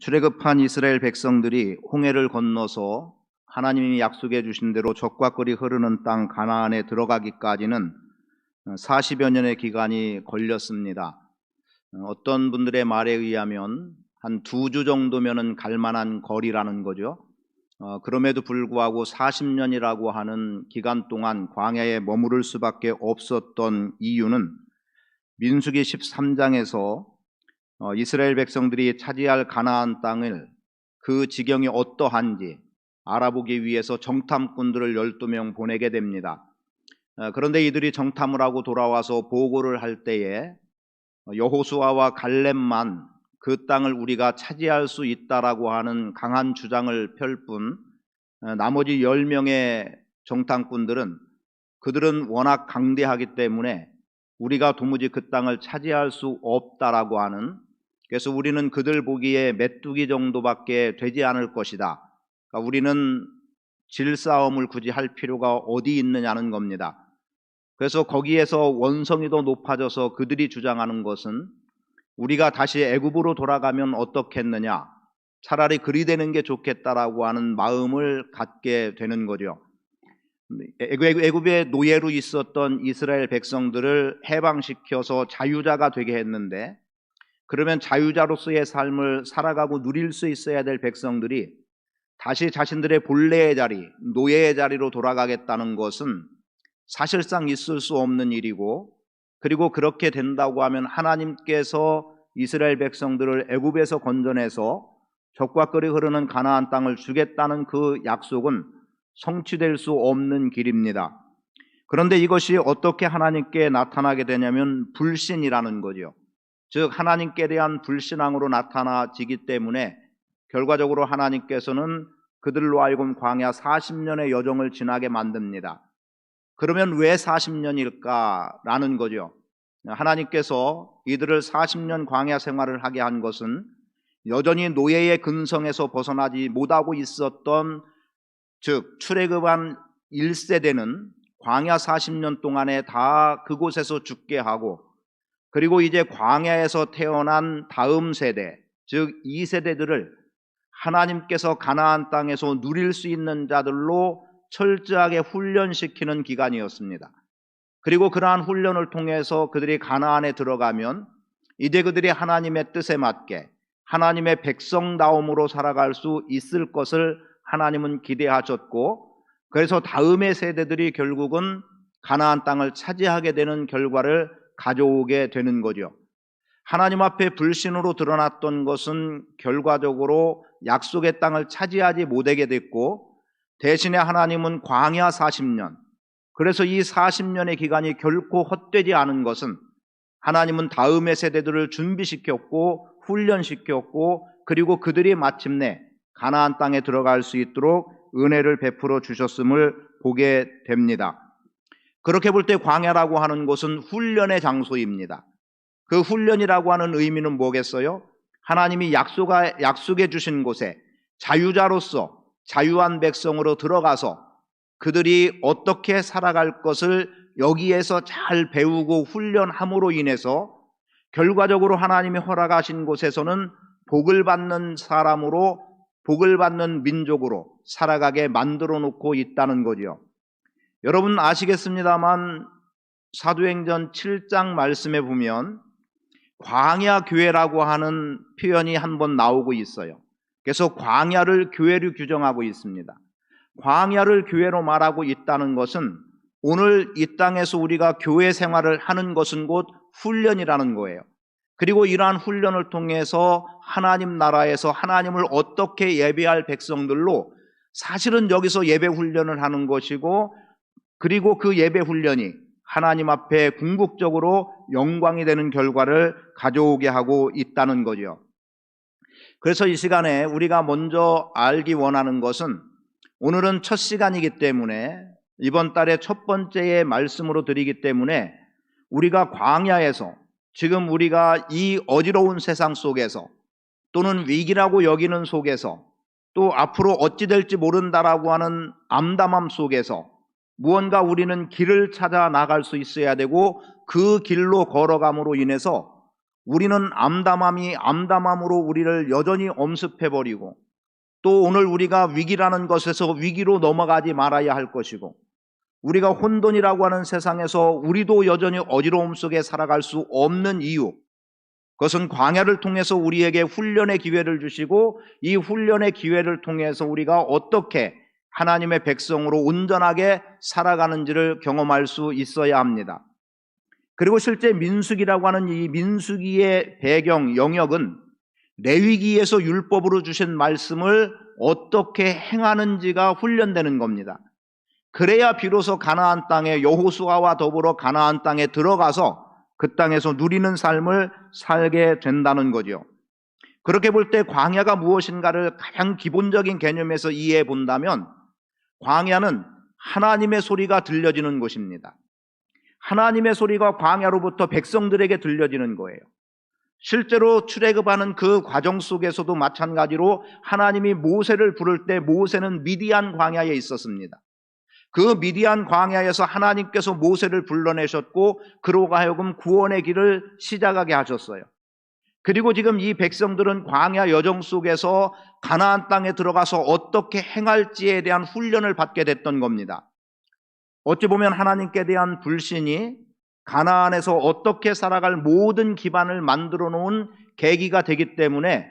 출애굽한 이스라엘 백성들이 홍해를 건너서 하나님이 약속해 주신 대로 적과 꿀이 흐르는 땅 가나안에 들어가기까지는 40여 년의 기간이 걸렸습니다. 어떤 분들의 말에 의하면 한 2주 정도면은 갈 만한 거리라는 거죠. 그럼에도 불구하고 40년이라고 하는 기간 동안 광야에 머무를 수밖에 없었던 이유는 민수기 13장에서 이스라엘 백성들이 차지할 가나안 땅을 그 지경이 어떠한지 알아보기 위해서 정탐꾼들을 12명 보내게 됩니다. 그런데 이들이 정탐을 하고 돌아와서 보고를 할 때에 여호수아와 갈렙만 그 땅을 우리가 차지할 수 있다라고 하는 강한 주장을 펼 뿐 나머지 10명의 정탐꾼들은 그들은 워낙 강대하기 때문에 우리가 도무지 그 땅을 차지할 수 없다라고 하는, 그래서 우리는 그들 보기에 메뚜기 정도밖에 되지 않을 것이다. 그러니까 우리는 질싸움을 굳이 할 필요가 어디 있느냐는 겁니다. 그래서 거기에서 원성이 더 높아져서 그들이 주장하는 것은 우리가 다시 애굽으로 돌아가면 어떻겠느냐, 차라리 그리 되는 게 좋겠다라고 하는 마음을 갖게 되는 거죠. 애굽의 노예로 있었던 이스라엘 백성들을 해방시켜서 자유자가 되게 했는데, 그러면 자유자로서의 삶을 살아가고 누릴 수 있어야 될 백성들이 다시 자신들의 본래의 자리, 노예의 자리로 돌아가겠다는 것은 사실상 있을 수 없는 일이고, 그리고 그렇게 된다고 하면 하나님께서 이스라엘 백성들을 애굽에서 건져내서 적과 꿀이 흐르는 가나안 땅을 주겠다는 그 약속은 성취될 수 없는 길입니다. 그런데 이것이 어떻게 하나님께 나타나게 되냐면 불신이라는 거죠. 즉 하나님께 대한 불신앙으로 나타나지기 때문에 결과적으로 하나님께서는 그들로 하여금 광야 40년의 여정을 지나게 만듭니다. 그러면 왜 40년일까라는 거죠. 하나님께서 이들을 40년 광야 생활을 하게 한 것은 여전히 노예의 근성에서 벗어나지 못하고 있었던, 즉 출애굽한 1세대는 광야 40년 동안에 다 그곳에서 죽게 하고, 그리고 이제 광야에서 태어난 다음 세대, 즉 2세대들을 하나님께서 가나안 땅에서 누릴 수 있는 자들로 철저하게 훈련시키는 기간이었습니다. 그리고 그러한 훈련을 통해서 그들이 가나안에 들어가면 이제 그들이 하나님의 뜻에 맞게 하나님의 백성다움으로 살아갈 수 있을 것을 하나님은 기대하셨고, 그래서 다음의 세대들이 결국은 가나안 땅을 차지하게 되는 결과를 가져오게 되는 거죠. 하나님 앞에 불신으로 드러났던 것은 결과적으로 약속의 땅을 차지하지 못하게 됐고, 대신에 하나님은 광야 40년, 그래서 이 40년의 기간이 결코 헛되지 않은 것은 하나님은 다음의 세대들을 준비시켰고 훈련시켰고, 그리고 그들이 마침내 가나안 땅에 들어갈 수 있도록 은혜를 베풀어 주셨음을 보게 됩니다. 그렇게 볼 때 광야라고 하는 곳은 훈련의 장소입니다. 그 훈련이라고 하는 의미는 뭐겠어요? 하나님이 약속해 주신 곳에 자유자로서 자유한 백성으로 들어가서 그들이 어떻게 살아갈 것을 여기에서 잘 배우고 훈련함으로 인해서 결과적으로 하나님이 허락하신 곳에서는 복을 받는 사람으로, 복을 받는 민족으로 살아가게 만들어 놓고 있다는 거죠. 여러분 아시겠습니다만 사도행전 7장 말씀에 보면 광야 교회라고 하는 표현이 한번 나오고 있어요. 그래서 광야를 교회로 규정하고 있습니다. 광야를 교회로 말하고 있다는 것은 오늘 이 땅에서 우리가 교회 생활을 하는 것은 곧 훈련이라는 거예요. 그리고 이러한 훈련을 통해서 하나님 나라에서 하나님을 어떻게 예배할 백성들로 사실은 여기서 예배 훈련을 하는 것이고, 그리고 그 예배 훈련이 하나님 앞에 궁극적으로 영광이 되는 결과를 가져오게 하고 있다는 거죠. 그래서 이 시간에 우리가 먼저 알기 원하는 것은, 오늘은 첫 시간이기 때문에 이번 달의 첫 번째의 말씀으로 드리기 때문에 우리가 광야에서 지금 우리가 이 어지러운 세상 속에서 또는 위기라고 여기는 속에서 또 앞으로 어찌 될지 모른다라고 하는 암담함 속에서 무언가 우리는 길을 찾아 나갈 수 있어야 되고, 그 길로 걸어감으로 인해서 우리는 암담함으로 우리를 여전히 엄습해버리고 또 오늘 우리가 위기라는 것에서 위기로 넘어가지 말아야 할 것이고 우리가 혼돈이라고 하는 세상에서 우리도 여전히 어지러움 속에 살아갈 수 없는 이유, 그것은 광야를 통해서 우리에게 훈련의 기회를 주시고 이 훈련의 기회를 통해서 우리가 어떻게 하나님의 백성으로 온전하게 살아가는지를 경험할 수 있어야 합니다. 그리고 실제 민수기라고 하는 이 민수기의 배경 영역은 레위기에서 율법으로 주신 말씀을 어떻게 행하는지가 훈련되는 겁니다. 그래야 비로소 가나안 땅에 여호수아와 더불어 가나안 땅에 들어가서 그 땅에서 누리는 삶을 살게 된다는 거죠. 그렇게 볼 때 광야가 무엇인가를 가장 기본적인 개념에서 이해해 본다면 광야는 하나님의 소리가 들려지는 곳입니다. 하나님의 소리가 광야로부터 백성들에게 들려지는 거예요. 실제로 출애굽하는 그 과정 속에서도 마찬가지로 하나님이 모세를 부를 때 모세는 미디안 광야에 있었습니다. 그 미디안 광야에서 하나님께서 모세를 불러내셨고 그로 하여금 구원의 길을 시작하게 하셨어요. 그리고 지금 이 백성들은 광야 여정 속에서 가나안 땅에 들어가서 어떻게 행할지에 대한 훈련을 받게 됐던 겁니다. 어찌 보면 하나님께 대한 불신이 가나안에서 어떻게 살아갈 모든 기반을 만들어 놓은 계기가 되기 때문에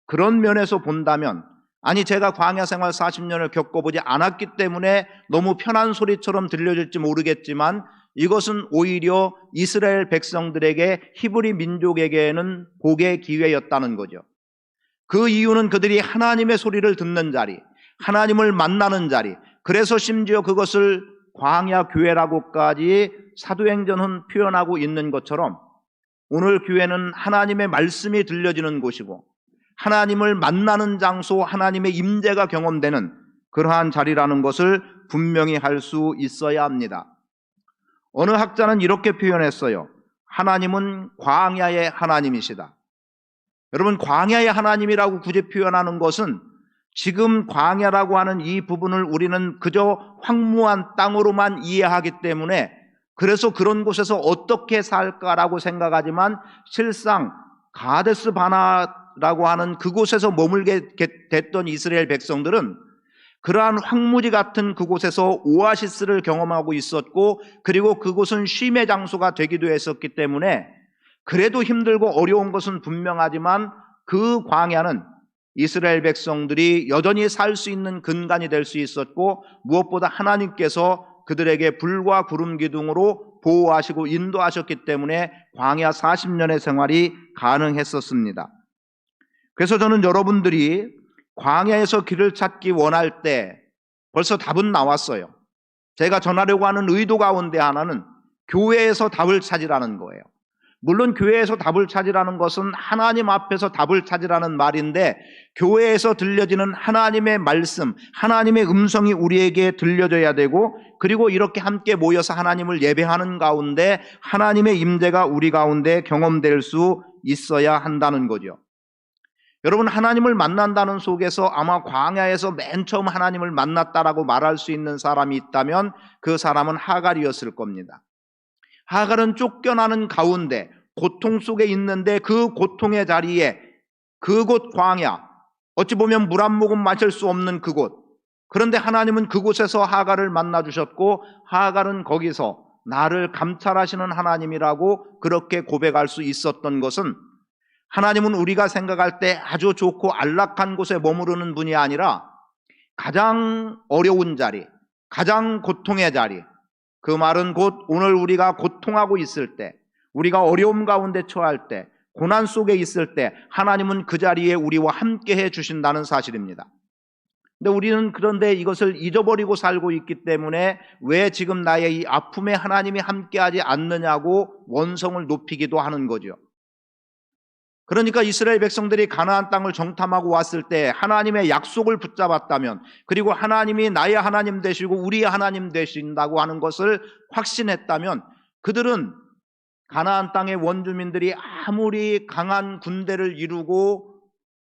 그런 면에서 본다면 아니 제가 광야 생활 40년을 겪어보지 않았기 때문에 너무 편한 소리처럼 들려질지 모르겠지만 이것은 오히려 이스라엘 백성들에게 히브리 민족에게는 복의 기회였다는 거죠. 그 이유는 그들이 하나님의 소리를 듣는 자리, 하나님을 만나는 자리, 그래서 심지어 그것을 광야 교회라고까지 사도행전은 표현하고 있는 것처럼 오늘 교회는 하나님의 말씀이 들려지는 곳이고 하나님을 만나는 장소, 하나님의 임재가 경험되는 그러한 자리라는 것을 분명히 할 수 있어야 합니다. 어느 학자는 이렇게 표현했어요. 하나님은 광야의 하나님이시다. 여러분, 광야의 하나님이라고 굳이 표현하는 것은 지금 광야라고 하는 이 부분을 우리는 그저 황무한 땅으로만 이해하기 때문에 그래서 그런 곳에서 어떻게 살까라고 생각하지만 실상 가데스 바나라고 하는 그곳에서 머물게 됐던 이스라엘 백성들은 그러한 황무지 같은 그곳에서 오아시스를 경험하고 있었고 그리고 그곳은 쉼의 장소가 되기도 했었기 때문에 그래도 힘들고 어려운 것은 분명하지만 그 광야는 이스라엘 백성들이 여전히 살 수 있는 근간이 될 수 있었고 무엇보다 하나님께서 그들에게 불과 구름 기둥으로 보호하시고 인도하셨기 때문에 광야 40년의 생활이 가능했었습니다. 그래서 저는 여러분들이 광야에서 길을 찾기 원할 때 벌써 답은 나왔어요. 제가 전하려고 하는 의도 가운데 하나는 교회에서 답을 찾으라는 거예요. 물론 교회에서 답을 찾으라는 것은 하나님 앞에서 답을 찾으라는 말인데 교회에서 들려지는 하나님의 말씀, 하나님의 음성이 우리에게 들려져야 되고 그리고 이렇게 함께 모여서 하나님을 예배하는 가운데 하나님의 임재가 우리 가운데 경험될 수 있어야 한다는 거죠. 여러분, 하나님을 만난다는 속에서 아마 광야에서 맨 처음 하나님을 만났다라고 말할 수 있는 사람이 있다면 그 사람은 하갈이었을 겁니다. 하갈은 쫓겨나는 가운데 고통 속에 있는데 그 고통의 자리에 그곳 광야, 어찌 보면 물 한 모금 마실 수 없는 그곳, 그런데 하나님은 그곳에서 하갈을 만나 주셨고 하갈은 거기서 나를 감찰하시는 하나님이라고 그렇게 고백할 수 있었던 것은 하나님은 우리가 생각할 때 아주 좋고 안락한 곳에 머무르는 분이 아니라 가장 어려운 자리, 가장 고통의 자리, 그 말은 곧 오늘 우리가 고통하고 있을 때, 우리가 어려움 가운데 처할 때, 고난 속에 있을 때 하나님은 그 자리에 우리와 함께 해 주신다는 사실입니다. 근데 우리는 그런데 이것을 잊어버리고 살고 있기 때문에 왜 지금 나의 이 아픔에 하나님이 함께하지 않느냐고 원성을 높이기도 하는 거죠. 그러니까 이스라엘 백성들이 가나안 땅을 정탐하고 왔을 때 하나님의 약속을 붙잡았다면 그리고 하나님이 나의 하나님 되시고 우리의 하나님 되신다고 하는 것을 확신했다면 그들은 가나안 땅의 원주민들이 아무리 강한 군대를 이루고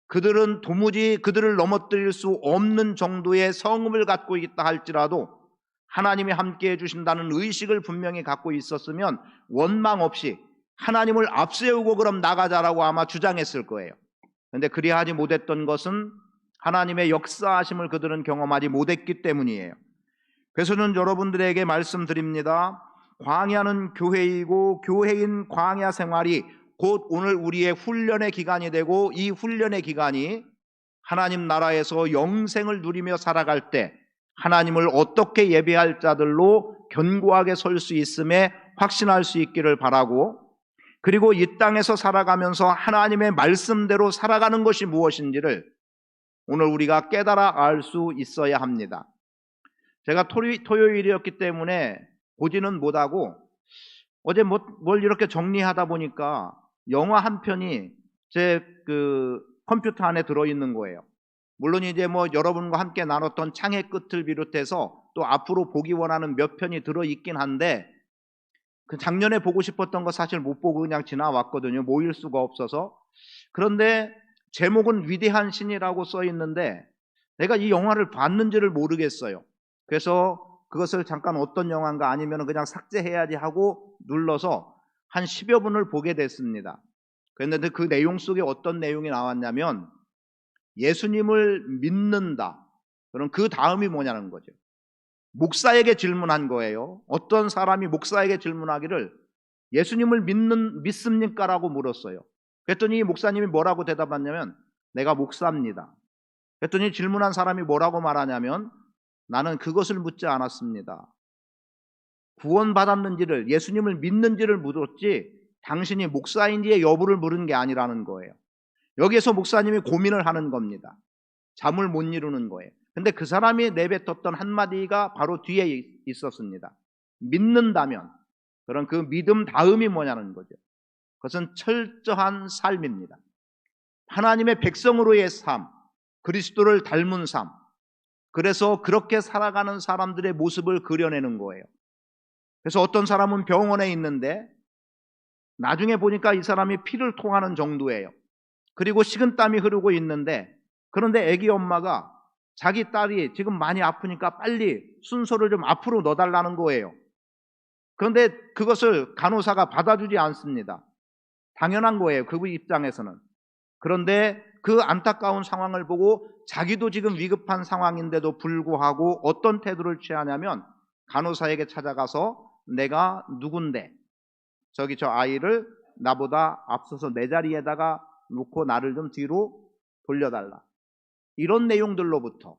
그들은 도무지 그들을 넘어뜨릴 수 없는 정도의 성읍을 갖고 있다 할지라도 하나님이 함께해 주신다는 의식을 분명히 갖고 있었으면 원망 없이 하나님을 앞세우고 그럼 나가자라고 아마 주장했을 거예요. 그런데 그리하지 못했던 것은 하나님의 역사하심을 그들은 경험하지 못했기 때문이에요. 그래서 저는 여러분들에게 말씀드립니다. 광야는 교회이고 교회인 광야 생활이 곧 오늘 우리의 훈련의 기간이 되고, 이 훈련의 기간이 하나님 나라에서 영생을 누리며 살아갈 때 하나님을 어떻게 예배할 자들로 견고하게 설 수 있음에 확신할 수 있기를 바라고, 그리고 이 땅에서 살아가면서 하나님의 말씀대로 살아가는 것이 무엇인지를 오늘 우리가 깨달아 알 수 있어야 합니다. 제가 토요일이었기 때문에 보지는 못하고 어제 뭘 이렇게 정리하다 보니까 영화 한 편이 제 컴퓨터 안에 들어있는 거예요. 물론 이제 여러분과 함께 나눴던 창의 끝을 비롯해서 또 앞으로 보기 원하는 몇 편이 들어있긴 한데, 그 작년에 보고 싶었던 거 사실 못 보고 그냥 지나왔거든요. 모일 수가 없어서. 그런데 제목은 위대한 신이라고 써 있는데 내가 이 영화를 봤는지를 모르겠어요. 그래서 그것을 잠깐 어떤 영화인가 아니면 그냥 삭제해야지 하고 눌러서 한 10여 분을 보게 됐습니다. 그런데 그 내용 속에 어떤 내용이 나왔냐면 예수님을 믿는다. 그럼 그 다음이 뭐냐는 거죠. 목사에게 질문한 거예요. 어떤 사람이 목사에게 질문하기를 예수님을 믿습니까? 라고 물었어요. 그랬더니 목사님이 뭐라고 대답했냐면 내가 목사입니다. 그랬더니 질문한 사람이 뭐라고 말하냐면 나는 그것을 묻지 않았습니다. 구원받았는지를, 예수님을 믿는지를 물었지 당신이 목사인지의 여부를 물은 게 아니라는 거예요. 여기에서 목사님이 고민을 하는 겁니다. 잠을 못 이루는 거예요. 근데 그 사람이 내뱉었던 한마디가 바로 뒤에 있었습니다. 믿는다면, 그런 그 믿음 다음이 뭐냐는 거죠. 그것은 철저한 삶입니다. 하나님의 백성으로의 삶, 그리스도를 닮은 삶. 그래서 그렇게 살아가는 사람들의 모습을 그려내는 거예요. 그래서 어떤 사람은 병원에 있는데 나중에 보니까 이 사람이 피를 토하는 정도예요. 그리고 식은땀이 흐르고 있는데, 그런데 아기 엄마가 자기 딸이 지금 많이 아프니까 빨리 순서를 좀 앞으로 넣어달라는 거예요. 그런데 그것을 간호사가 받아주지 않습니다. 당연한 거예요, 그 입장에서는. 그런데 그 안타까운 상황을 보고 자기도 지금 위급한 상황인데도 불구하고 어떤 태도를 취하냐면 간호사에게 찾아가서 내가 누군데 저기 저 아이를 나보다 앞서서 내 자리에다가 놓고 나를 좀 뒤로 돌려달라, 이런 내용들로부터.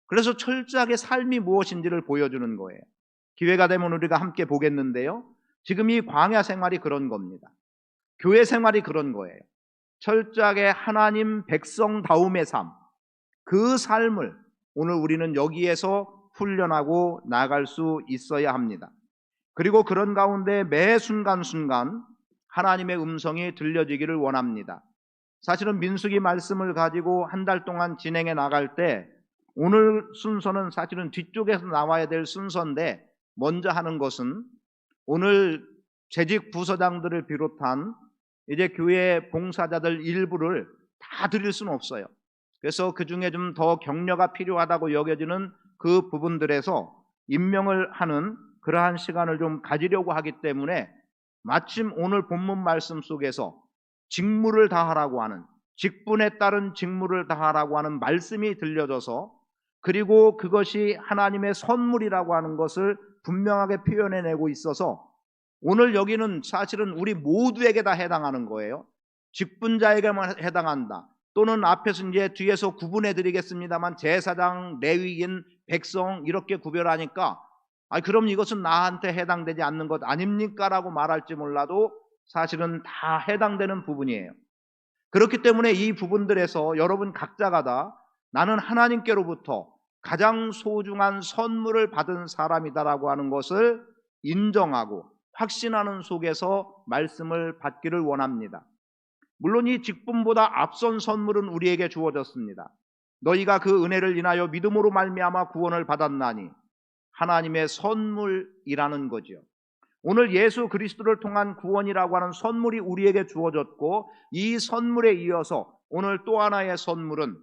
그래서 철저하게 삶이 무엇인지를 보여주는 거예요. 기회가 되면 우리가 함께 보겠는데요, 지금 이 광야 생활이 그런 겁니다. 교회 생활이 그런 거예요. 철저하게 하나님 백성다움의 삶, 그 삶을 오늘 우리는 여기에서 훈련하고 나갈 수 있어야 합니다. 그리고 그런 가운데 매 순간순간 하나님의 음성이 들려지기를 원합니다. 사실은 민수기 말씀을 가지고 한 달 동안 진행해 나갈 때 오늘 순서는 사실은 뒤쪽에서 나와야 될 순서인데, 먼저 하는 것은 오늘 재직 부서장들을 비롯한 이제 교회 봉사자들 일부를 다 드릴 수는 없어요. 그래서 그 중에 좀 더 격려가 필요하다고 여겨지는 그 부분들에서 임명을 하는 그러한 시간을 좀 가지려고 하기 때문에 마침 오늘 본문 말씀 속에서 직무를 다하라고 하는, 직분에 따른 직무를 다하라고 하는 말씀이 들려져서, 그리고 그것이 하나님의 선물이라고 하는 것을 분명하게 표현해내고 있어서 오늘 여기는 사실은 우리 모두에게 다 해당하는 거예요. 직분자에게만 해당한다. 또는 앞에서 이제 뒤에서 구분해 드리겠습니다만 제사장, 레위인, 백성 이렇게 구별하니까 그럼 이것은 나한테 해당되지 않는 것 아닙니까? 라고 말할지 몰라도 사실은 다 해당되는 부분이에요. 그렇기 때문에 이 부분들에서 여러분 각자가 다 나는 하나님께로부터 가장 소중한 선물을 받은 사람이다라고 하는 것을 인정하고 확신하는 속에서 말씀을 받기를 원합니다. 물론 이 직분보다 앞선 선물은 우리에게 주어졌습니다. 너희가 그 은혜를 인하여 믿음으로 말미암아 구원을 받았나니, 하나님의 선물이라는 거죠. 오늘 예수 그리스도를 통한 구원이라고 하는 선물이 우리에게 주어졌고, 이 선물에 이어서 오늘 또 하나의 선물은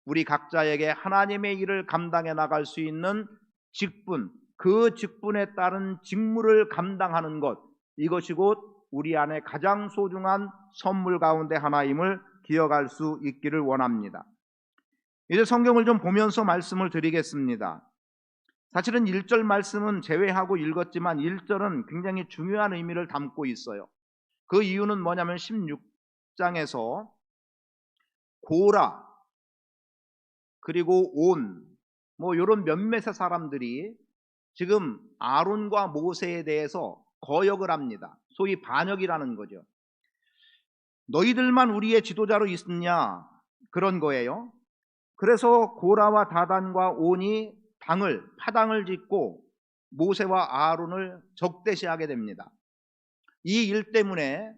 우리 각자에게 하나님의 일을 감당해 나갈 수 있는 직분, 그 직분에 따른 직무를 감당하는 것, 이것이 곧 우리 안에 가장 소중한 선물 가운데 하나임을 기억할 수 있기를 원합니다. 이제 성경을 좀 보면서 말씀을 드리겠습니다. 사실은 1절 말씀은 제외하고 읽었지만 1절은 굉장히 중요한 의미를 담고 있어요. 그 이유는 뭐냐면 16장에서 고라 그리고 온 이런 몇몇의 사람들이 지금 아론과 모세에 대해서 거역을 합니다. 소위 반역이라는 거죠. 너희들만 우리의 지도자로 있느냐 그런 거예요. 그래서 고라와 다단과 온이 파당을 짓고 모세와 아론을 적대시하게 됩니다. 이 일 때문에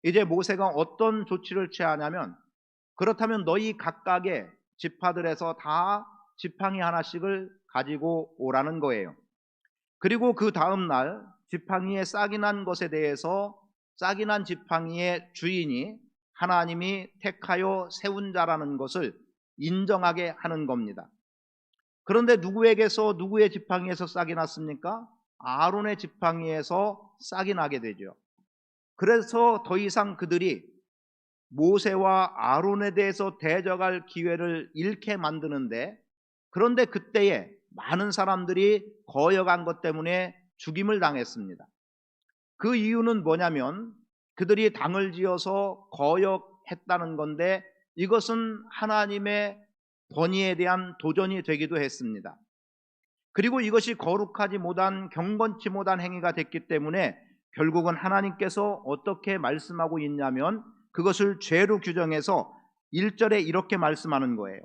이제 모세가 어떤 조치를 취하냐면, 그렇다면 너희 각각의 지파들에서 다 지팡이 하나씩을 가지고 오라는 거예요. 그리고 그 다음 날 지팡이에 싹이 난 것에 대해서 싹이 난 지팡이의 주인이 하나님이 택하여 세운 자라는 것을 인정하게 하는 겁니다. 그런데 누구의 지팡이에서 싹이 났습니까? 아론의 지팡이에서 싹이 나게 되죠. 그래서 더 이상 그들이 모세와 아론에 대해서 대적할 기회를 잃게 만드는데, 그런데 그때에 많은 사람들이 거역한 것 때문에 죽임을 당했습니다. 그 이유는 뭐냐면 그들이 당을 지어서 거역했다는 건데, 이것은 하나님의 권위에 대한 도전이 되기도 했습니다. 그리고 이것이 거룩하지 못한, 경건치 못한 행위가 됐기 때문에 결국은 하나님께서 어떻게 말씀하고 있냐면 그것을 죄로 규정해서 1절에 이렇게 말씀하는 거예요.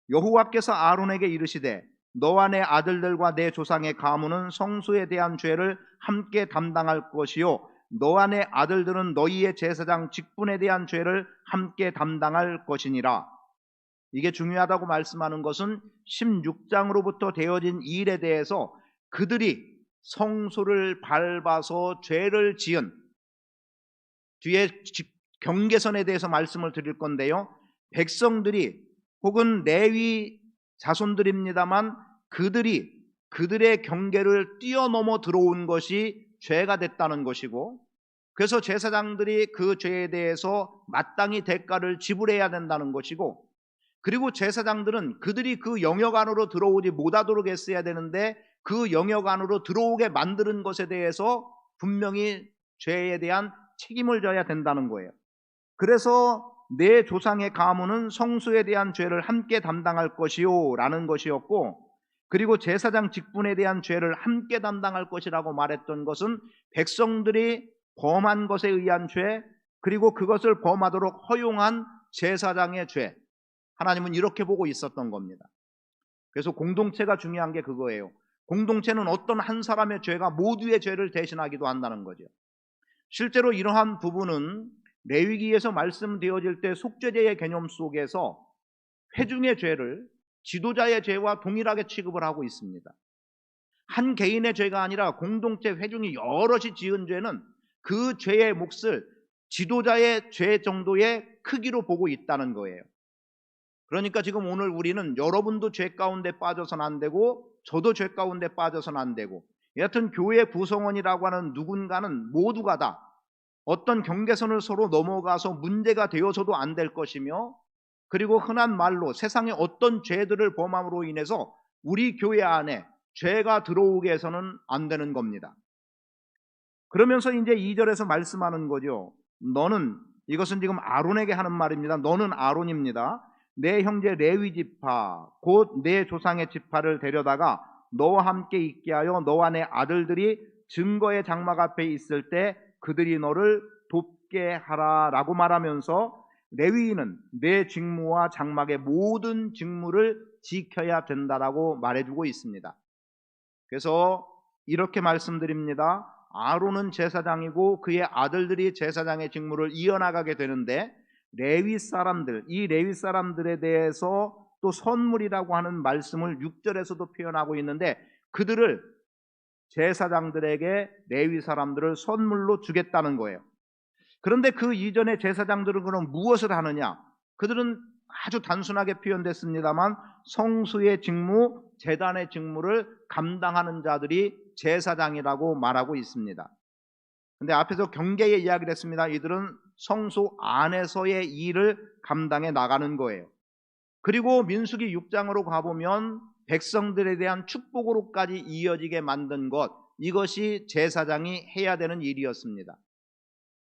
여호와께서 아론에게 이르시되 너와 내 아들들과 내 조상의 가문은 성소에 대한 죄를 함께 담당할 것이요 너와 내 아들들은 너희의 제사장 직분에 대한 죄를 함께 담당할 것이니라. 이게 중요하다고 말씀하는 것은 16장으로부터 되어진 일에 대해서 그들이 성소를 밟아서 죄를 지은 뒤에 경계선에 대해서 말씀을 드릴 건데요, 백성들이 혹은 레위 자손들입니다만 그들의 경계를 뛰어넘어 들어온 것이 죄가 됐다는 것이고, 그래서 제사장들이 그 죄에 대해서 마땅히 대가를 지불해야 된다는 것이고, 그리고 제사장들은 그들이 그 영역 안으로 들어오지 못하도록 했어야 되는데 그 영역 안으로 들어오게 만드는 것에 대해서 분명히 죄에 대한 책임을 져야 된다는 거예요. 그래서 내 조상의 가문은 성소에 대한 죄를 함께 담당할 것이요 라는 것이었고, 그리고 제사장 직분에 대한 죄를 함께 담당할 것이라고 말했던 것은 백성들이 범한 것에 의한 죄, 그리고 그것을 범하도록 허용한 제사장의 죄, 하나님은 이렇게 보고 있었던 겁니다. 그래서 공동체가 중요한 게 그거예요. 공동체는 어떤 한 사람의 죄가 모두의 죄를 대신하기도 한다는 거죠. 실제로 이러한 부분은 레위기에서 말씀되어질 때 속죄제의 개념 속에서 회중의 죄를 지도자의 죄와 동일하게 취급을 하고 있습니다. 한 개인의 죄가 아니라 공동체 회중이 여럿이 지은 죄는 그 죄의 몫을 지도자의 죄 정도의 크기로 보고 있다는 거예요. 그러니까 지금 오늘 우리는 여러분도 죄 가운데 빠져서는 안 되고 저도 죄 가운데 빠져서는 안 되고, 여하튼 교회 구성원이라고 하는 누군가는 모두가 다 어떤 경계선을 서로 넘어가서 문제가 되어서도 안 될 것이며, 그리고 흔한 말로 세상의 어떤 죄들을 범함으로 인해서 우리 교회 안에 죄가 들어오게 해서는 안 되는 겁니다. 그러면서 이제 2절에서 말씀하는 거죠. 이것은 지금 아론에게 하는 말입니다. 너는 아론입니다. 내 형제 레위 지파 곧 내 조상의 지파를 데려다가 너와 함께 있게 하여 너와 내 아들들이 증거의 장막 앞에 있을 때 그들이 너를 돕게 하라 라고 말하면서 레위인은 내 직무와 장막의 모든 직무를 지켜야 된다라고 말해주고 있습니다. 그래서 이렇게 말씀드립니다. 아론은 제사장이고 그의 아들들이 제사장의 직무를 이어나가게 되는데, 이 레위 사람들에 대해서 또 선물이라고 하는 말씀을 6절에서도 표현하고 있는데, 그들을 제사장들에게 레위 사람들을 선물로 주겠다는 거예요. 그런데 그 이전에 제사장들은 그럼 무엇을 하느냐? 그들은 아주 단순하게 표현됐습니다만 성수의 직무, 제단의 직무를 감당하는 자들이 제사장이라고 말하고 있습니다. 근데 앞에서 경계의 이야기를 했습니다. 이들은 성소 안에서의 일을 감당해 나가는 거예요. 그리고 민수기 6장으로 가보면 백성들에 대한 축복으로까지 이어지게 만든 것, 이것이 제사장이 해야 되는 일이었습니다.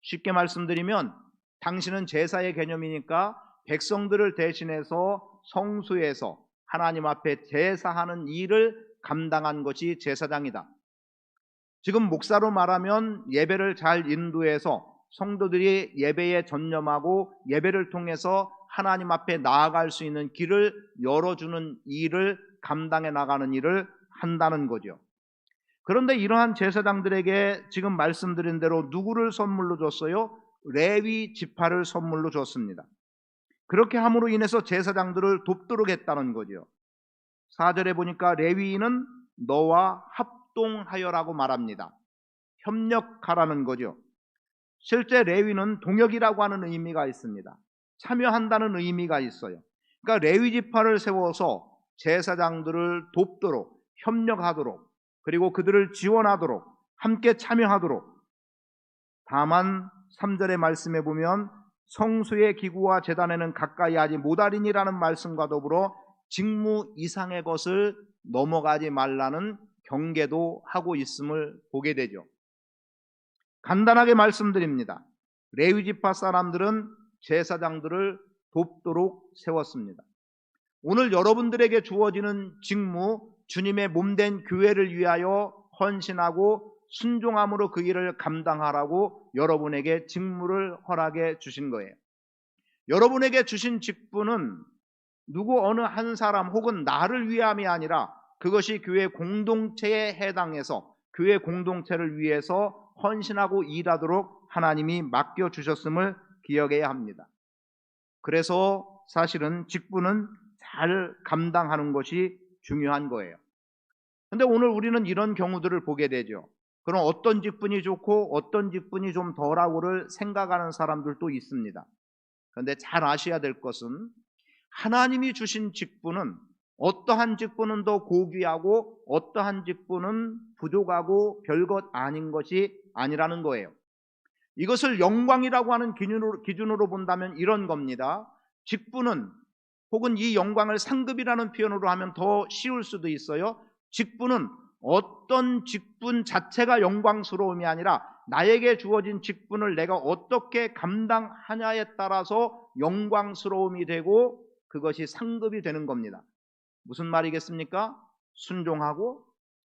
쉽게 말씀드리면 당신은 제사의 개념이니까 백성들을 대신해서 성소에서 하나님 앞에 제사하는 일을 감당한 것이 제사장이다. 지금 목사로 말하면 예배를 잘 인도해서 성도들이 예배에 전념하고 예배를 통해서 하나님 앞에 나아갈 수 있는 길을 열어주는 일을 감당해 나가는 일을 한다는 거죠. 그런데 이러한 제사장들에게 지금 말씀드린 대로 누구를 선물로 줬어요? 레위 지파를 선물로 줬습니다. 그렇게 함으로 인해서 제사장들을 돕도록 했다는 거죠. 4절에 보니까 레위인은 너와 합동하여라고 말합니다. 협력하라는 거죠. 실제 레위는 동역이라고 하는 의미가 있습니다. 참여한다는 의미가 있어요. 그러니까 레위 지파를 세워서 제사장들을 돕도록, 협력하도록, 그리고 그들을 지원하도록, 함께 참여하도록. 다만 3절의 말씀에 보면 성소의 기구와 제단에는 가까이 하지 못하리니라는 말씀과 더불어 직무 이상의 것을 넘어가지 말라는 경계도 하고 있음을 보게 되죠. 간단하게 말씀드립니다. 레위 지파 사람들은 제사장들을 돕도록 세웠습니다. 오늘 여러분들에게 주어지는 직무, 주님의 몸된 교회를 위하여 헌신하고 순종함으로 그 일을 감당하라고 여러분에게 직무를 허락해 주신 거예요. 여러분에게 주신 직분은 누구 어느 한 사람 혹은 나를 위함이 아니라 그것이 교회 공동체에 해당해서 교회 공동체를 위해서 헌신하고 일하도록 하나님이 맡겨주셨음을 기억해야 합니다. 그래서 사실은 직분은 잘 감당하는 것이 중요한 거예요. 그런데 오늘 우리는 이런 경우들을 보게 되죠. 그럼 어떤 직분이 좋고 어떤 직분이 좀 덜하고를 생각하는 사람들도 있습니다. 그런데 잘 아셔야 될 것은 하나님이 주신 직분은 어떠한 직분은 더 고귀하고 어떠한 직분은 부족하고 별것 아닌 것이 아니라는 거예요. 이것을 영광이라고 하는 기준으로 본다면 이런 겁니다. 직분은, 혹은 이 영광을 상급이라는 표현으로 하면 더 쉬울 수도 있어요. 직분은 어떤 직분 자체가 영광스러움이 아니라 나에게 주어진 직분을 내가 어떻게 감당하냐에 따라서 영광스러움이 되고 그것이 상급이 되는 겁니다. 무슨 말이겠습니까? 순종하고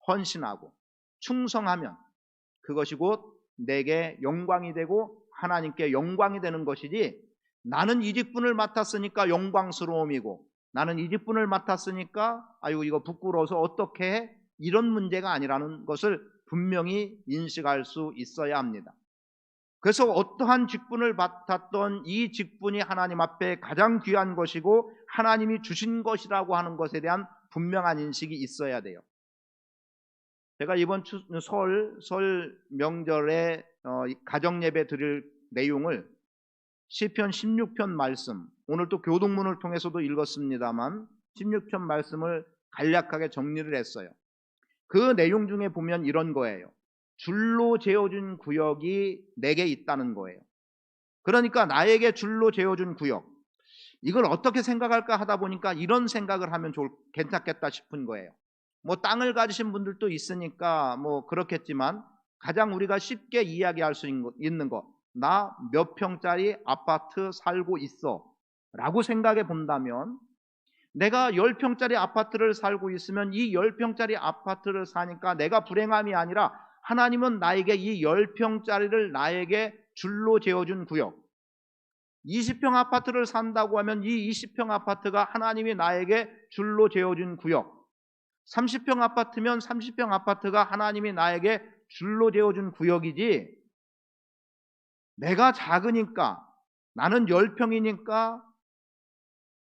헌신하고 충성하면 그것이 곧 내게 영광이 되고 하나님께 영광이 되는 것이지, 나는 이 직분을 맡았으니까 영광스러움이고 나는 이 직분을 맡았으니까 아이고 이거 부끄러워서 어떻게 해? 이런 문제가 아니라는 것을 분명히 인식할 수 있어야 합니다. 그래서 어떠한 직분을 맡았던 이 직분이 하나님 앞에 가장 귀한 것이고 하나님이 주신 것이라고 하는 것에 대한 분명한 인식이 있어야 돼요. 제가 이번 설 명절에 가정예배 드릴 내용을 시편 16편 말씀, 오늘 또 교동문을 통해서도 읽었습니다만 16편 말씀을 간략하게 정리를 했어요. 그 내용 중에 보면 이런 거예요. 줄로 재어준 구역이 내게 있다는 거예요. 그러니까 나에게 줄로 재어준 구역, 이걸 어떻게 생각할까 하다 보니까 이런 생각을 하면 괜찮겠다 싶은 거예요. 뭐 땅을 가지신 분들도 있으니까 뭐 그렇겠지만 가장 우리가 쉽게 이야기할 수 있는 것, 나 몇 평짜리 아파트 살고 있어 라고 생각해 본다면, 내가 10평짜리 아파트를 살고 있으면 이 10평짜리 아파트를 사니까 내가 불행함이 아니라 하나님은 나에게 이 10평짜리를 나에게 줄로 재어준 구역, 20평 아파트를 산다고 하면 이 20평 아파트가 하나님이 나에게 줄로 재어준 구역, 30평 아파트면 30평 아파트가 하나님이 나에게 줄로 재어준 구역이지, 내가 작으니까, 나는 10평이니까,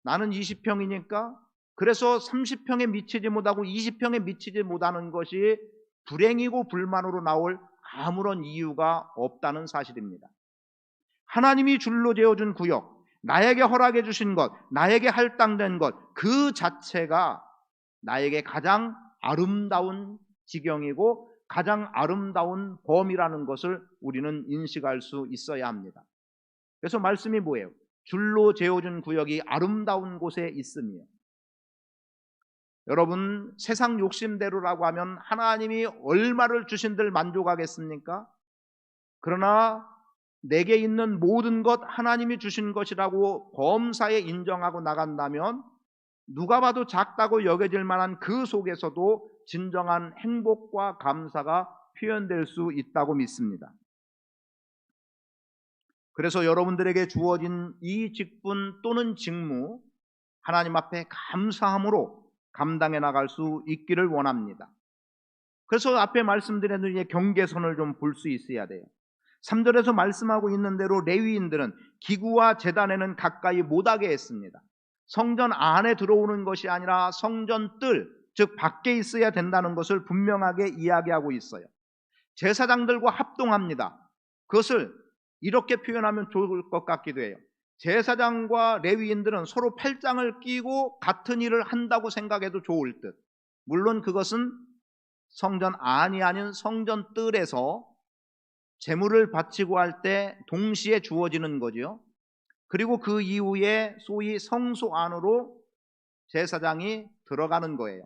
나는 20평이니까 그래서 30평에 미치지 못하고 20평에 미치지 못하는 것이 불행이고 불만으로 나올 아무런 이유가 없다는 사실입니다. 하나님이 줄로 재어준 구역, 나에게 허락해 주신 것, 나에게 할당된 것, 그 자체가 나에게 가장 아름다운 지경이고 가장 아름다운 범이라는 것을 우리는 인식할 수 있어야 합니다. 그래서 말씀이 뭐예요? 줄로 재어준 구역이 아름다운 곳에 있으며, 여러분 세상 욕심대로라고 하면 하나님이 얼마를 주신들 만족하겠습니까? 그러나 내게 있는 모든 것 하나님이 주신 것이라고 범사에 인정하고 나간다면 누가 봐도 작다고 여겨질 만한 그 속에서도 진정한 행복과 감사가 표현될 수 있다고 믿습니다. 그래서 여러분들에게 주어진 이 직분 또는 직무, 하나님 앞에 감사함으로 감당해 나갈 수 있기를 원합니다. 그래서 앞에 말씀드린 경계선을 좀 볼 수 있어야 돼요. 3절에서 말씀하고 있는 대로 레위인들은 기구와 제단에는 가까이 못하게 했습니다. 성전 안에 들어오는 것이 아니라 성전 뜰, 즉 밖에 있어야 된다는 것을 분명하게 이야기하고 있어요. 제사장들과 합동합니다. 그것을 이렇게 표현하면 좋을 것 같기도 해요. 제사장과 레위인들은 서로 팔짱을 끼고 같은 일을 한다고 생각해도 좋을 듯. 물론 그것은 성전 안이 아닌 성전 뜰에서 제물을 바치고 할 때 동시에 주어지는 거죠. 그리고 그 이후에 소위 성소 안으로 제사장이 들어가는 거예요.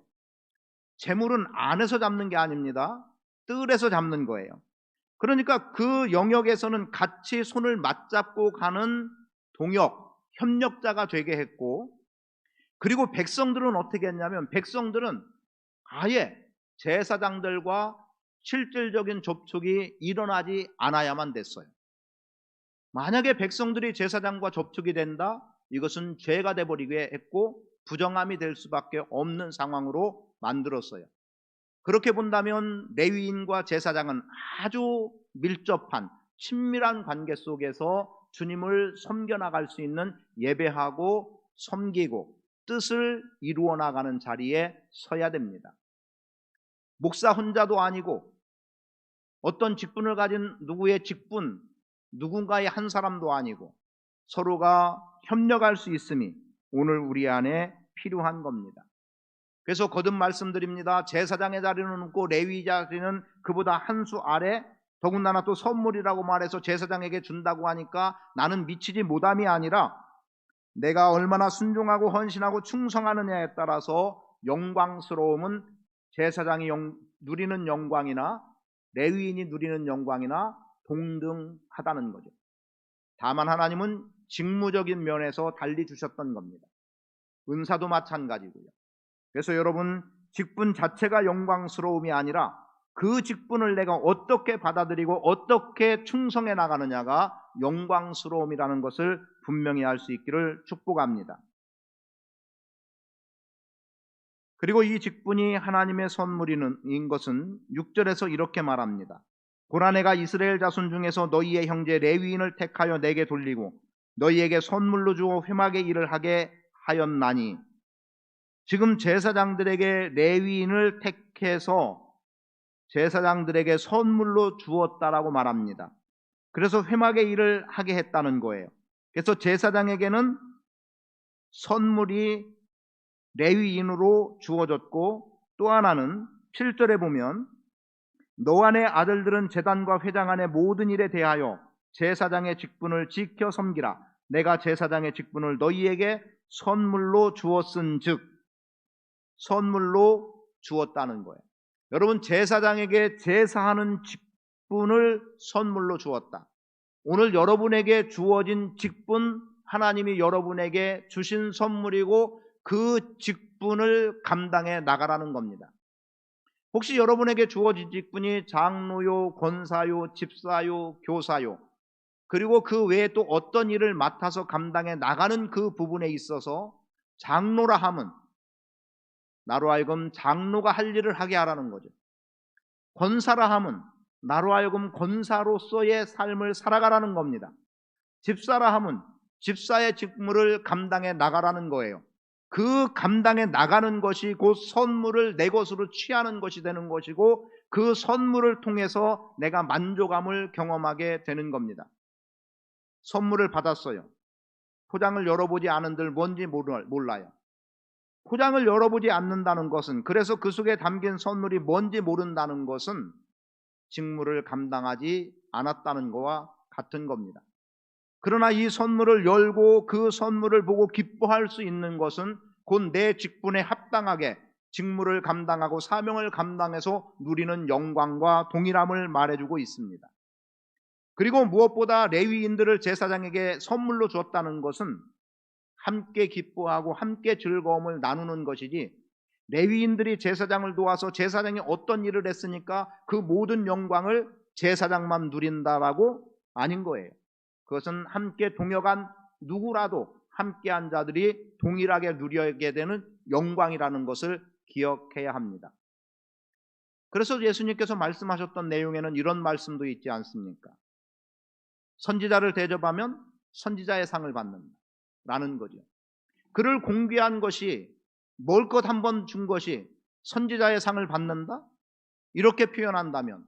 제물은 안에서 잡는 게 아닙니다. 뜰에서 잡는 거예요. 그러니까 그 영역에서는 같이 손을 맞잡고 가는 동역, 협력자가 되게 했고, 그리고 백성들은 어떻게 했냐면 백성들은 아예 제사장들과 실질적인 접촉이 일어나지 않아야만 됐어요. 만약에 백성들이 제사장과 접촉이 된다, 이것은 죄가 돼버리게 했고 부정함이 될 수밖에 없는 상황으로 만들었어요. 그렇게 본다면 레위인과 제사장은 아주 밀접한 친밀한 관계 속에서 주님을 섬겨나갈 수 있는, 예배하고 섬기고 뜻을 이루어 나가는 자리에 서야 됩니다. 목사 혼자도 아니고 어떤 직분을 가진 누구의 직분, 누군가의 한 사람도 아니고 서로가 협력할 수 있음이 오늘 우리 안에 필요한 겁니다. 그래서 거듭 말씀드립니다. 제사장의 자리는 없고 레위 자리는 그보다 한 수 아래, 더군다나 또 선물이라고 말해서 제사장에게 준다고 하니까 나는 미치지 못함이 아니라 내가 얼마나 순종하고 헌신하고 충성하느냐에 따라서 영광스러움은 제사장이 누리는 영광이나 레위인이 누리는 영광이나 동등하다는 거죠. 다만 하나님은 직무적인 면에서 달리 주셨던 겁니다. 은사도 마찬가지고요. 그래서 여러분, 직분 자체가 영광스러움이 아니라 그 직분을 내가 어떻게 받아들이고 어떻게 충성해 나가느냐가 영광스러움이라는 것을 분명히 알 수 있기를 축복합니다. 그리고 이 직분이 하나님의 선물인 것은 6절에서 이렇게 말합니다. 보라, 내가 이스라엘 자손 중에서 너희의 형제 레위인을 택하여 내게 돌리고 너희에게 선물로 주어 회막의 일을 하게 하였나니, 지금 제사장들에게 레위인을 택해서 제사장들에게 선물로 주었다라고 말합니다. 그래서 회막의 일을 하게 했다는 거예요. 그래서 제사장에게는 선물이 레위인으로 주어졌고, 또 하나는 7절에 보면 너와 내 아들들은 제단과 회장 안의 모든 일에 대하여 제사장의 직분을 지켜 섬기라. 내가 제사장의 직분을 너희에게 선물로 주었은즉, 선물로 주었다는 거예요. 여러분, 제사장에게 제사하는 직분을 선물로 주었다. 오늘 여러분에게 주어진 직분, 하나님이 여러분에게 주신 선물이고 그 직분을 감당해 나가라는 겁니다. 혹시 여러분에게 주어진 직분이 장로요, 권사요, 집사요, 교사요, 그리고 그 외에 또 어떤 일을 맡아서 감당해 나가는 그 부분에 있어서 장로라 함은 나로 하여금 장로가 할 일을 하게 하라는 거죠. 권사라 함은 나로 하여금 권사로서의 삶을 살아가라는 겁니다. 집사라 함은 집사의 직무를 감당해 나가라는 거예요. 그 감당해 나가는 것이 곧 선물을 내 것으로 취하는 것이 되는 것이고, 그 선물을 통해서 내가 만족감을 경험하게 되는 겁니다. 선물을 받았어요. 포장을 열어보지 않은들 뭔지 몰라요. 포장을 열어보지 않는다는 것은, 그래서 그 속에 담긴 선물이 뭔지 모른다는 것은 직무를 감당하지 않았다는 것과 같은 겁니다. 그러나 이 선물을 열고 그 선물을 보고 기뻐할 수 있는 것은 곧 내 직분에 합당하게 직무를 감당하고 사명을 감당해서 누리는 영광과 동일함을 말해주고 있습니다. 그리고 무엇보다 레위인들을 제사장에게 선물로 줬다는 것은 함께 기뻐하고 함께 즐거움을 나누는 것이지, 레위인들이 제사장을 도와서 제사장이 어떤 일을 했으니까 그 모든 영광을 제사장만 누린다라고 아닌 거예요. 그것은 함께 동역한 누구라도 함께한 자들이 동일하게 누리게 되는 영광이라는 것을 기억해야 합니다. 그래서 예수님께서 말씀하셨던 내용에는 이런 말씀도 있지 않습니까? 선지자를 대접하면 선지자의 상을 받는다라는 거죠. 그를 공개한 것이, 먹을 것 한 번 준 것이 선지자의 상을 받는다? 이렇게 표현한다면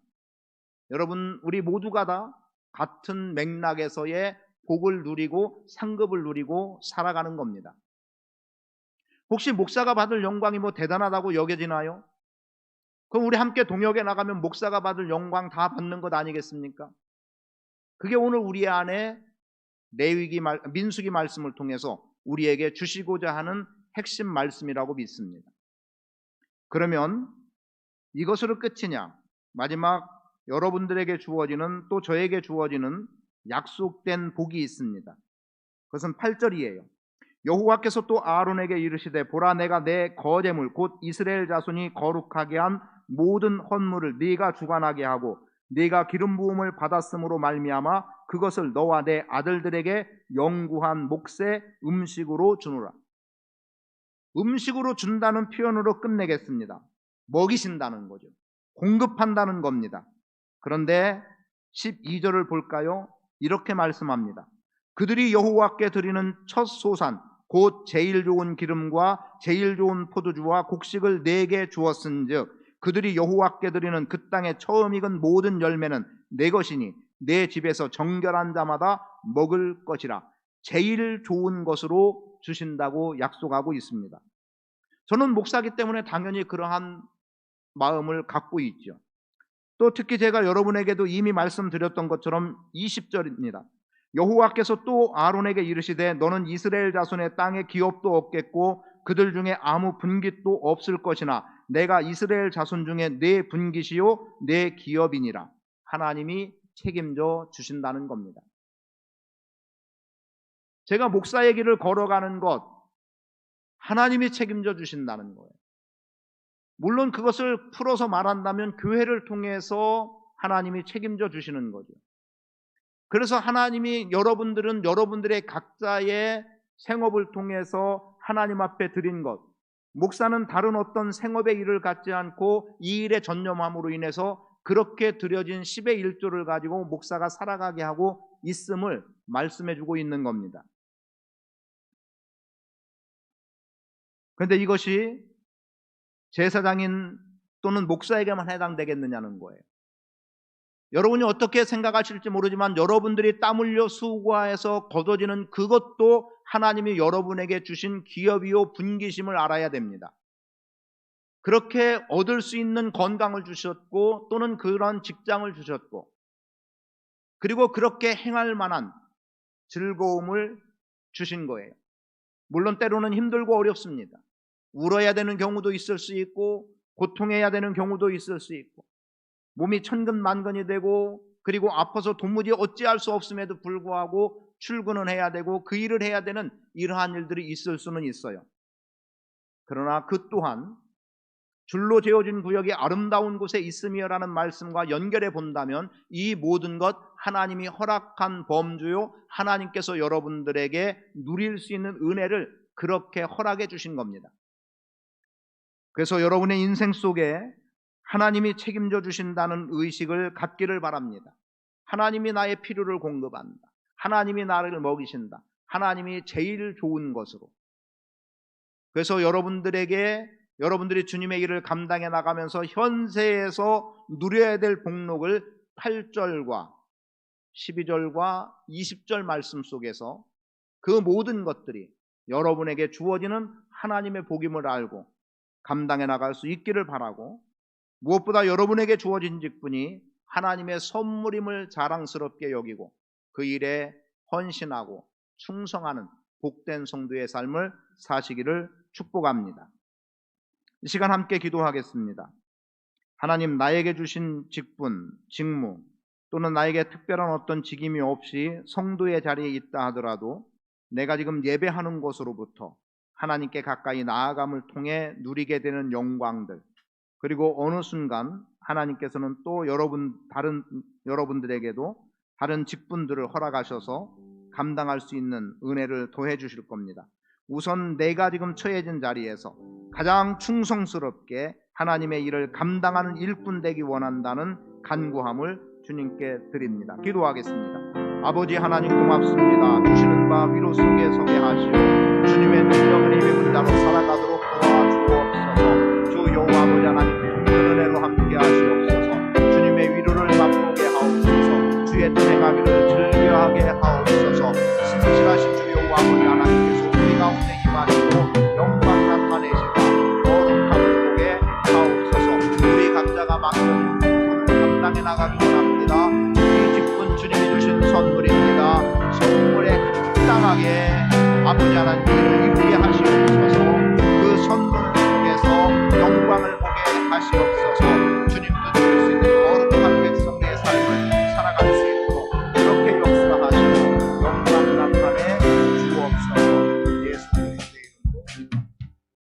여러분, 우리 모두가 다 같은 맥락에서의 복을 누리고 상급을 누리고 살아가는 겁니다. 혹시 목사가 받을 영광이 뭐 대단하다고 여겨지나요? 그럼 우리 함께 동역에 나가면 목사가 받을 영광 다 받는 것 아니겠습니까? 그게 오늘 우리 안에 민수기 말씀을 통해서 우리에게 주시고자 하는 핵심 말씀이라고 믿습니다. 그러면 이것으로 끝이냐? 마지막 여러분들에게 주어지는, 또 저에게 주어지는 약속된 복이 있습니다. 그것은 8절이에요. 여호와께서 또 아론에게 이르시되, 보라, 내가 내 거제물 곧 이스라엘 자손이 거룩하게 한 모든 헌물을 네가 주관하게 하고 네가 기름 부음을 받았으므로 말미암아 그것을 너와 내 아들들에게 영구한 몫의 음식으로 주노라. 음식으로 준다는 표현으로 끝내겠습니다. 먹이신다는 거죠. 공급한다는 겁니다. 그런데 12절을 볼까요? 이렇게 말씀합니다. 그들이 여호와께 드리는 첫 소산 곧 제일 좋은 기름과 제일 좋은 포도주와 곡식을 내게 주었은즉 그들이 여호와께 드리는 그 땅에 처음 익은 모든 열매는 내 것이니 내 집에서 정결한 자마다 먹을 것이라. 제일 좋은 것으로 주신다고 약속하고 있습니다. 저는 목사기 때문에 당연히 그러한 마음을 갖고 있죠. 또 특히 제가 여러분에게도 이미 말씀드렸던 것처럼 20절입니다. 여호와께서 또 아론에게 이르시되, 너는 이스라엘 자손의 땅에 기업도 없겠고 그들 중에 아무 분깃도 없을 것이나 내가 이스라엘 자손 중에 내 분깃이요 내 기업이니라. 하나님이 책임져 주신다는 겁니다. 제가 목사의 길을 걸어가는 것, 하나님이 책임져 주신다는 거예요. 물론 그것을 풀어서 말한다면 교회를 통해서 하나님이 책임져 주시는 거죠. 그래서 하나님이, 여러분들은 여러분들의 각자의 생업을 통해서 하나님 앞에 드린 것, 목사는 다른 어떤 생업의 일을 갖지 않고 이 일에 전념함으로 인해서 그렇게 드려진 10의 1조를 가지고 목사가 살아가게 하고 있음을 말씀해 주고 있는 겁니다. 그런데 이것이 제사장인 또는 목사에게만 해당되겠느냐는 거예요. 여러분이 어떻게 생각하실지 모르지만 여러분들이 땀 흘려 수고해서 거둬지는 그것도 하나님이 여러분에게 주신 기업이요 분깃임을 알아야 됩니다. 그렇게 얻을 수 있는 건강을 주셨고 또는 그런 직장을 주셨고 그리고 그렇게 행할 만한 즐거움을 주신 거예요. 물론 때로는 힘들고 어렵습니다. 울어야 되는 경우도 있을 수 있고 고통해야 되는 경우도 있을 수 있고 몸이 천근만근이 되고 그리고 아파서 도무지 어찌할 수 없음에도 불구하고 출근을 해야 되고 그 일을 해야 되는 이러한 일들이 있을 수는 있어요. 그러나 그 또한 줄로 재어진 구역이 아름다운 곳에 있음이여라는 말씀과 연결해 본다면 이 모든 것 하나님이 허락한 범주요, 하나님께서 여러분들에게 누릴 수 있는 은혜를 그렇게 허락해 주신 겁니다. 그래서 여러분의 인생 속에 하나님이 책임져 주신다는 의식을 갖기를 바랍니다. 하나님이 나의 필요를 공급한다. 하나님이 나를 먹이신다. 하나님이 제일 좋은 것으로. 그래서 여러분들이 주님의 일을 감당해 나가면서 현세에서 누려야 될 복록을 8절과 12절과 20절 말씀 속에서 그 모든 것들이 여러분에게 주어지는 하나님의 복임을 알고 감당해 나갈 수 있기를 바라고, 무엇보다 여러분에게 주어진 직분이 하나님의 선물임을 자랑스럽게 여기고 그 일에 헌신하고 충성하는 복된 성도의 삶을 사시기를 축복합니다. 이 시간 함께 기도하겠습니다. 하나님, 나에게 주신 직분, 직무 또는 나에게 특별한 어떤 직임이 없이 성도의 자리에 있다 하더라도 내가 지금 예배하는 곳으로부터 하나님께 가까이 나아감을 통해 누리게 되는 영광들, 그리고 어느 순간 하나님께서는 또 여러분들에게도 다른 직분들을 허락하셔서 감당할 수 있는 은혜를 더해 주실 겁니다. 우선 내가 지금 처해진 자리에서 가장 충성스럽게 하나님의 일을 감당하는 일꾼 되기 원한다는 간구함을 주님께 드립니다. 기도하겠습니다. 아버지 하나님, 고맙습니다. 주시는 바 위로 서게 하시오. 주님의 능력을 힘입은 자로 살아가도록 도와주옵소서. 주 여호와 아버지 하나님, 큰 은혜로 함께 하시옵소서. 주님의 위로를 맛보게 하옵소서. 주의 뜻 행하기를 즐겨하게 하옵소서. 신실하신 주 여호와 아버지 하나님께서 우리 가운데 임하시고 영광 나타내시고 거룩함을 보게 하옵소서. 우리 각자가 맡은 직분을 감당해 나가기 원합니다. 이 직분 주님이 주신 선물입니다. 선물에 합당하게 아버지 하나님 일을 이루게 하시옵소서.